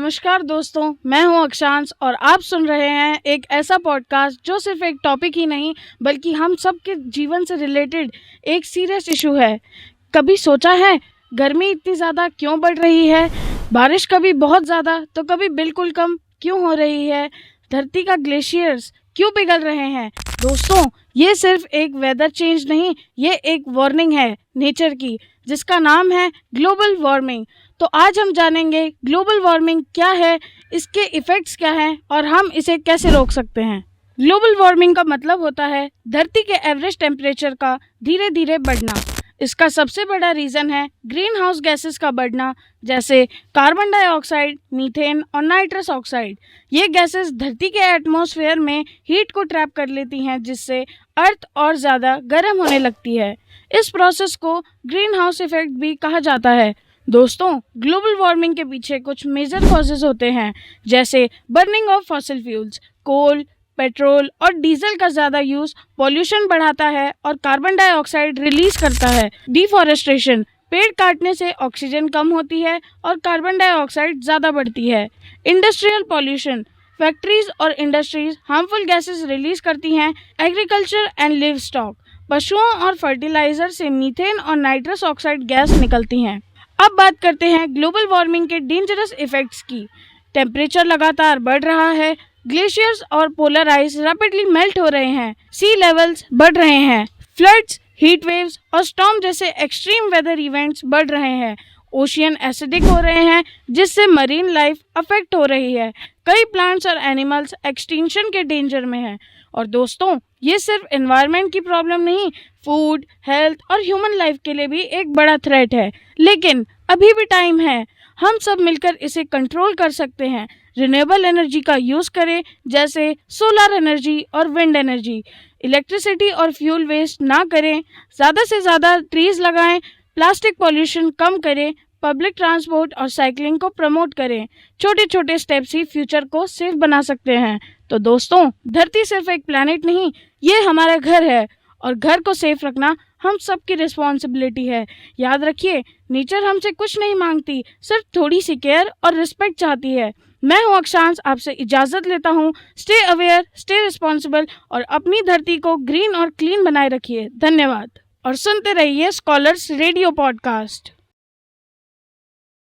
नमस्कार दोस्तों, मैं हूं अक्षांश और आप सुन रहे हैं एक ऐसा पॉडकास्ट जो सिर्फ एक टॉपिक ही नहीं बल्कि हम सब के जीवन से रिलेटेड एक सीरियस इशू है। कभी सोचा है गर्मी इतनी ज़्यादा क्यों बढ़ रही है? बारिश कभी बहुत ज़्यादा तो कभी बिल्कुल कम क्यों हो रही है? धरती का ग्लेशियर्स क्यों पिघल रहे हैं? दोस्तों, ये सिर्फ एक वेदर चेंज नहीं, ये एक वार्निंग है नेचर की, जिसका नाम है ग्लोबल वार्मिंग। तो आज हम जानेंगे ग्लोबल वार्मिंग क्या है, इसके इफ़ेक्ट्स क्या हैं और हम इसे कैसे रोक सकते हैं। ग्लोबल वार्मिंग का मतलब होता है धरती के एवरेज टेम्परेचर का धीरे धीरे बढ़ना। इसका सबसे बड़ा रीज़न है ग्रीन हाउस गैसेस का बढ़ना, जैसे कार्बन डाइऑक्साइड, मीथेन और नाइट्रस ऑक्साइड। ये गैसेस धरती के एटमॉस्फेयर में हीट को ट्रैप कर लेती हैं, जिससे अर्थ और ज़्यादा गर्म होने लगती है। इस प्रोसेस को ग्रीन हाउस इफेक्ट भी कहा जाता है। दोस्तों, ग्लोबल वार्मिंग के पीछे कुछ मेजर कॉजेज होते हैं, जैसे burning of fossil fuels, coal, petrol और डीजल का ज़्यादा यूज़ पॉल्यूशन बढ़ाता है और कार्बन डाइऑक्साइड रिलीज करता है। डिफॉरेस्टेशन, पेड़ काटने से ऑक्सीजन कम होती है और कार्बन डाइऑक्साइड ज़्यादा बढ़ती है। इंडस्ट्रियल पॉल्यूशन, फैक्ट्रीज और इंडस्ट्रीज हार्मफुल गैसेस रिलीज करती हैं। एग्रीकल्चर एंड लिव स्टॉक, पशुओं और फर्टिलाइजर से मीथेन और नाइट्रस ऑक्साइड गैस निकलती हैं। अब बात करते हैं ग्लोबल वार्मिंग के डेंजरस इफेक्ट्स की। टेम्परेचर लगातार बढ़ रहा है, ग्लेशियर्स और पोलर आइस रैपिडली मेल्ट हो रहे हैं, सी लेवल्स बढ़ रहे हैं, फ्लड्स, हीट वेव्स और स्टॉर्म जैसे एक्सट्रीम वेदर इवेंट्स बढ़ रहे हैं, ओशियन एसिडिक हो रहे हैं जिससे मरीन लाइफ अफेक्ट हो रही है, कई प्लांट्स और एनिमल्स एक्सटिंक्शन के डेंजर में हैं। और दोस्तों, ये सिर्फ एनवायरनमेंट की प्रॉब्लम नहीं, फूड, हेल्थ और ह्यूमन लाइफ के लिए भी एक बड़ा थ्रेट है। लेकिन अभी भी टाइम है, हम सब मिलकर इसे कंट्रोल कर सकते हैं। रिन्यूएबल एनर्जी का यूज़ करें, जैसे सोलर एनर्जी और विंड एनर्जी। इलेक्ट्रिसिटी और फ्यूल वेस्ट ना करें, ज़्यादा से ज़्यादा ट्रीज लगाएं, प्लास्टिक पॉल्यूशन कम करें, पब्लिक ट्रांसपोर्ट और साइकिलिंग को प्रमोट करें। छोटे छोटे स्टेप्स ही फ्यूचर को सेफ बना सकते हैं। तो दोस्तों, धरती सिर्फ एक प्लैनेट नहीं, ये हमारा घर है और घर को सेफ रखना हम सबकी रिस्पॉन्सिबिलिटी है। याद रखिए, नेचर हमसे कुछ नहीं मांगती, सिर्फ थोड़ी सी केयर और रिस्पेक्ट चाहती है। मैं हूं अक्षांश, आपसे इजाज़त लेता हूं। स्टे अवेयर, स्टे रिस्पॉन्सिबल और अपनी धरती को ग्रीन और क्लीन बनाए रखिए। धन्यवाद और सुनते रहिए स्कॉलर्स रेडियो पॉडकास्ट।